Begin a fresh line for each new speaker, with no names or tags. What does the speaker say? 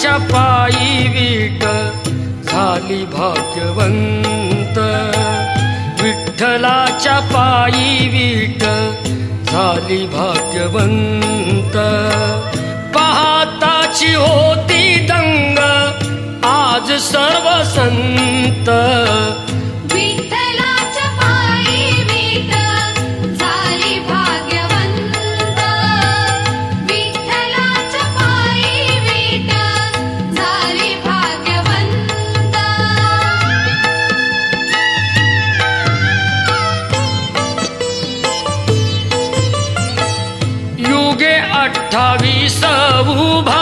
विठ्ठलाच्या पायी वीट झाली भाग्यवंत, विठ्ठलाच्या पायी वीट झाली भाग्यवंत। पाहताची होती दंग आज सर्व संत,
विठ्ठलाच्या पायी वीट झाली भाग्यवंत, विठ्ठलाच्या पायी वीट झाली भाग्यवंत।
युगे 28 उभा